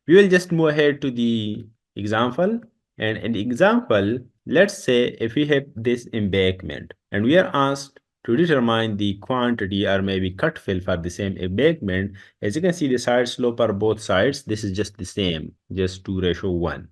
We will just move ahead to the example. And in the example, let's say if we have this embankment and we are asked to determine the quantity or maybe cut fill for the same embankment. As you can see, the side slope are both sides. This is just the same, just 2:1.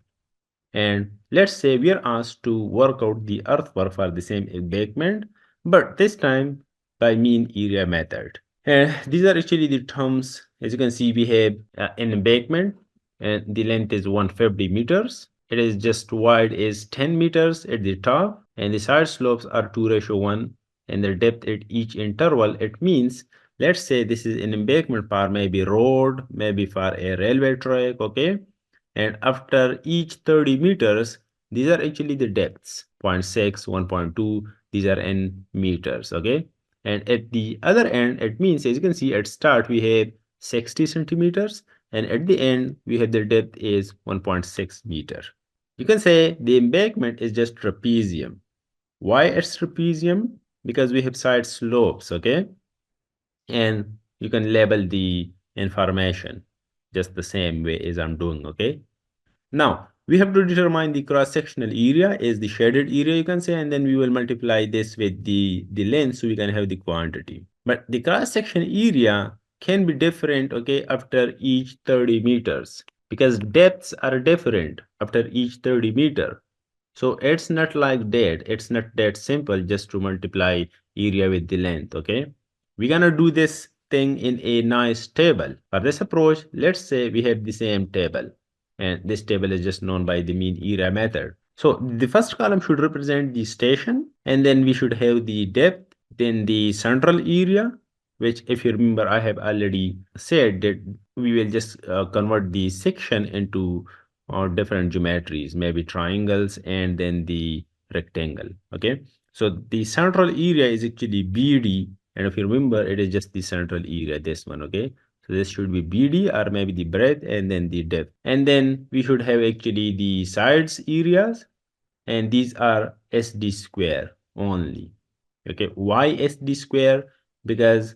And let's say we are asked to work out the earthwork for the same embankment, but this time by mean area method. And these are actually the terms. As you can see, we have an embankment and the length is 150 meters. It is just wide is 10 meters at the top and the side slopes are 2:1 and the depth at each interval. It means, let's say this is an embankment for maybe road, maybe for a railway track, okay? And after each 30 meters, these are actually the depths, 0.6, 1.2, these are in meters, okay? And at the other end, it means, as you can see, at start, we have 60 centimeters, and at the end, we have the depth is 1.6 meter. You can say the embankment is just trapezium. Why it's trapezium? Because we have side slopes, okay? And you can label the information just the same way as I'm doing, okay? Now, we have to determine the cross-sectional area is the shaded area, you can say, and then we will multiply this with the length so we can have the quantity. But the cross-section area can be different, okay, after each 30 meters because depths are different after each 30 meter. So it's not like that. It's not that simple just to multiply area with the length, okay? We're gonna do this thing in a nice table. For this approach, let's say we have the same table and this table is just known by the mean area method. So the first column should represent the station and then we should have the depth, then the central area, which if you remember, I have already said that we will just convert the section into different geometries, maybe triangles and then the rectangle, okay? So the central area is actually BD and if you remember, it is just the central area, this one, okay? So this should be BD or maybe the breadth and then the depth. And then we should have actually the sides areas and these are SD square only. Okay, why SD square? Because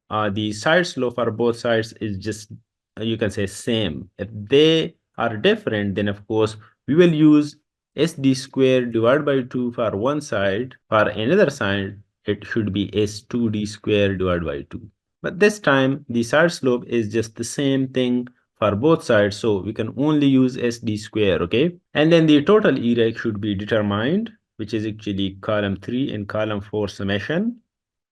the side slope for both sides is just, you can say same. If they are different, then of course we will use SD square divided by 2 for one side. For another side, it should be S2D square divided by 2. But this time, the side slope is just the same thing for both sides, so we can only use SD square, okay? And then the total area should be determined, which is actually column 3 and column 4 summation.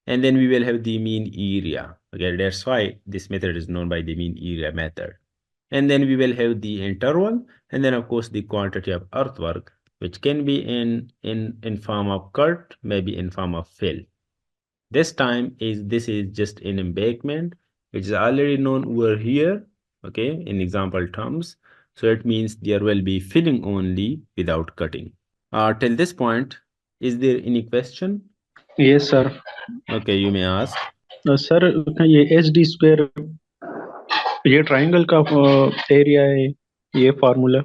And then we will have the mean area. Okay, that's why this method is known by the mean area method. And then we will have the interval, and then of course the quantity of earthwork, which can be in form of cut, maybe in form of fill. This time this is just an embankment, which is already known over here, okay, in example terms. So it means there will be filling only without cutting. Till this point, is there any question? Yes, sir. Okay, you may ask. Sir ये H D square ये triangle का area है ये formula.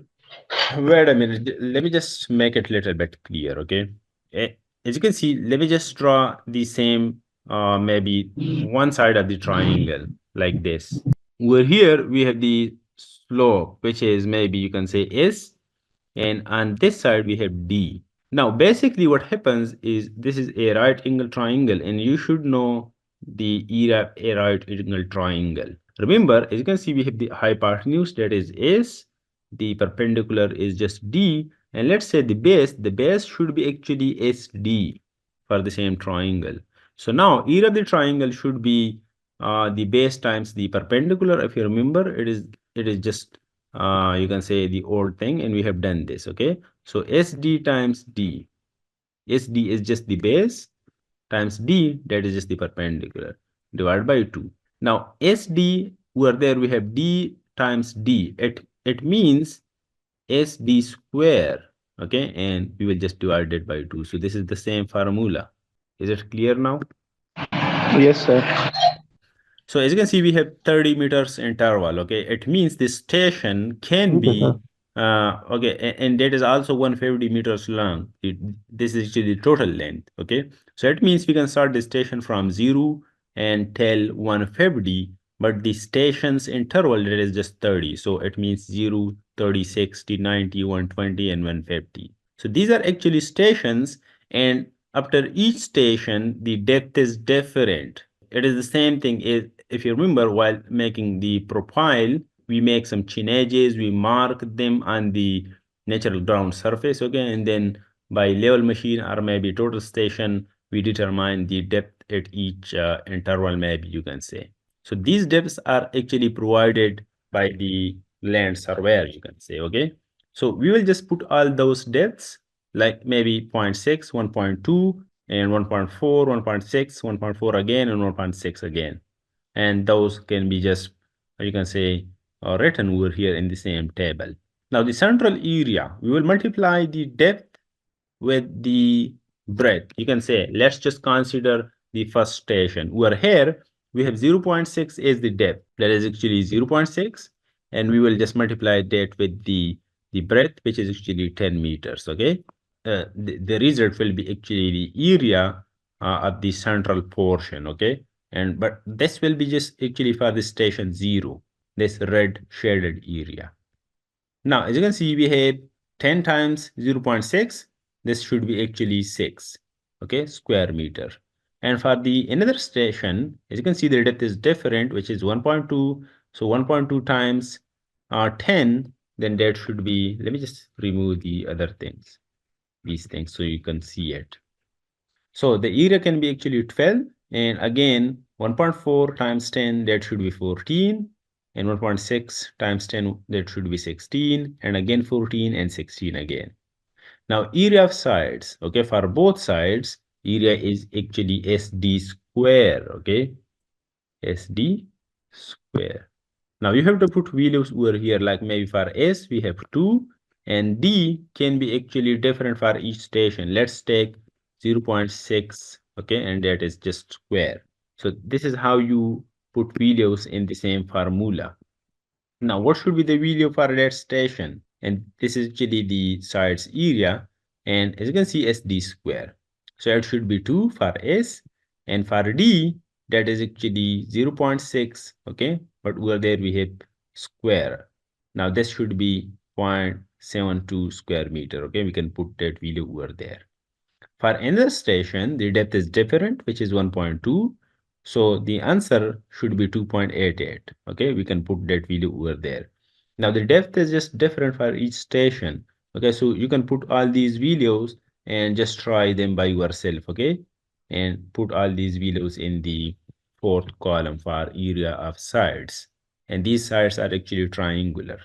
Wait a minute. Let me just make it a little bit clear, okay? As you can see, let me just draw the same, maybe one side of the triangle like this. Where here we have the slope, which is maybe you can say S, and on this side we have D. Now, basically what happens is this is a right angle triangle, and you should know the area of a right angle triangle. Remember, as you can see, we have the hypotenuse that is S, the perpendicular is just D, and let's say the base should be actually SD for the same triangle. So now area of the triangle should be the base times the perpendicular. If you remember, it is just you can say the old thing, and we have done this, okay? So SD times D. SD is just the base times D, that is just the perpendicular, divided by 2. Now SD, where there we have D times D. It means SD square, okay? And we will just divide it by 2. So this is the same formula. Is it clear now? Yes, sir. So as you can see, we have 30 meters interval, okay? It means this station can ठीक है sir. be, okay, and that is also 150 meters long. This is actually the total length, okay? So it means we can start the station from 0 and till 150. but the stations interval that is just 30. So it means 0, 30, 60, 90, 120, and 150. So these are actually stations, and after each station, the depth is different. It is the same thing. If you remember, while making the profile, we make some changes, we mark them on the natural ground surface, okay, and then by level machine or maybe total station, we determine the depth at each interval, maybe you can say. So these depths are actually provided by the land surveyor, you can say, okay. So we will just put all those depths like maybe 0.6, 1.2, and 1.4, 1.6, 1.4 again, and 1.6 again. And those can be just, you can say, written over here in the same table. Now the central area, we will multiply the depth with the breadth. You can say, let's just consider the first station. Over here, we have 0.6 is the depth. That is actually 0.6. And we will just multiply that with the breadth, which is actually 10 meters, okay? The result will be actually the area of the central portion, okay? But this will be just actually for the station 0, this red shaded area. Now, as you can see, we have 10 times 0.6. This should be actually 6, okay, square meter. And for the another station, as you can see, the depth is different, which is 1.2. So 1.2 times 10, then that should be, let me just remove the other things, these things, so you can see it. So the area can be actually 12, and again 1.4 times 10, that should be 14, and 1.6 times 10, that should be 16, and again 14 and 16 again. Now area of sides, okay, for both sides, area is actually SD square, okay, SD square. Now you have to put values over here, like maybe for S we have 2, and D can be actually different for each station. Let's take 0.6, okay, and that is just square. So this is how you put values in the same formula. Now what should be the value for that station? And this is actually the sides area, and as you can see, SD square. So it should be 2 for S, and for D, that is actually 0.6, okay, but over there we have square. Now this should be 0.72 square meter, okay, we can put that value over there. For another station, the depth is different, which is 1.2. So the answer should be 2.88. Okay, we can put that value over there. Now the depth is just different for each station. Okay, so you can put all these values and just try them by yourself. Okay, and put all these values in the fourth column for area of sides. And these sides are actually triangular.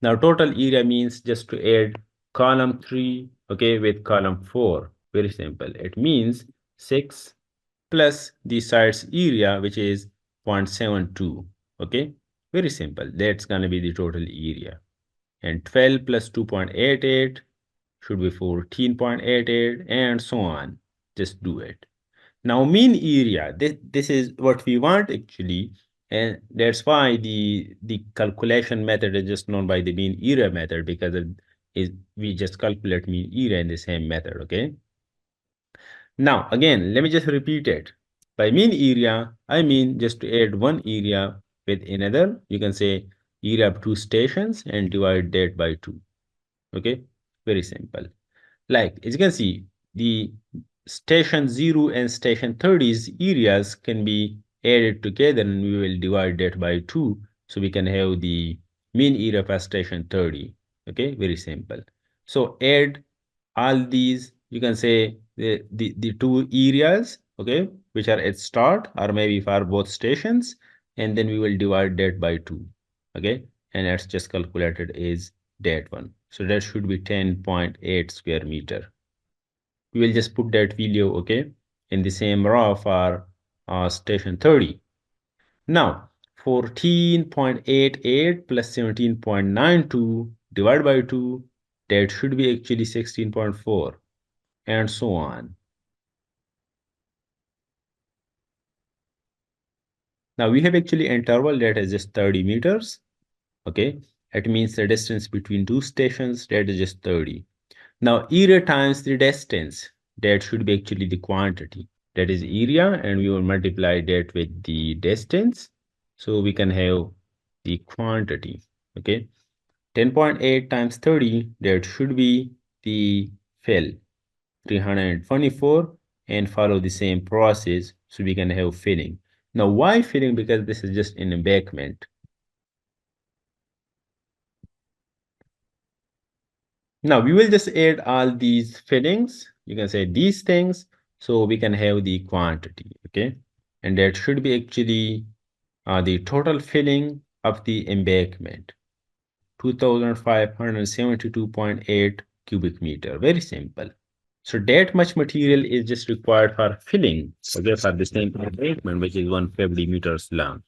Now total area means just to add column 3, okay, with column 4. Very simple. It means 6 plus the sides area, which is 0.72, okay. Very simple. That's going to be the total area. And 12 plus 2.88 should be 14.88, and so on. Just do it. Now mean area, this is what we want actually, and that's why the calculation method is just known by the mean area method, because it is we just calculate mean area in the same method, okay? Now again, let me just repeat it. By mean area, I mean just to add one area with another. You can say area of two stations and divide that by 2, okay? Very simple. Like, as you can see, the station 0 and station 30's areas can be added together, and we will divide that by 2. So we can have the mean area for station 30. Okay, very simple. So add all these, you can say the two areas, okay, which are at start or maybe for both stations, and then we will divide that by 2. Okay, and that's just calculated is that one. So that should be 10.8 square meter. We will just put that value, okay, in the same row for station 30. Now, 14.88 plus 17.92 divided by 2, that should be actually 16.4, and so on. Now we have actually interval that is just 30 meters, okay. It means the distance between two stations, that is just 30. Now area times the distance, that should be actually the quantity. That is area, and we will multiply that with the distance. So we can have the quantity. Okay. 10.8 times 30, that should be the fill. 324 and follow the same process so we can have filling. Now why filling? Because this is just an embankment. Now we will just add all these fillings. You can say these things so we can have the quantity. Okay. And that should be actually the total filling of the embankment. 2572.8 cubic meter. Very simple. So that much material is just required for filling, okay, for the same embankment, which is 150 meters long.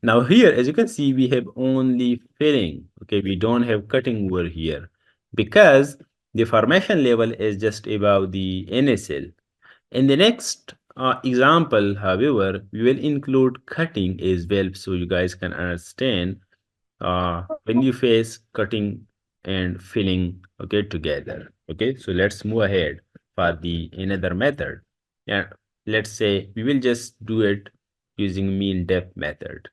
Now here, as you can see, we have only filling. Okay, we don't have cutting over here because the formation level is just above the NSL. In the next example, however, we will include cutting as well so you guys can understand when you face cutting and filling, okay, together. Okay, so let's move ahead for the another method. Yeah, let's say we will just do it using mean depth method.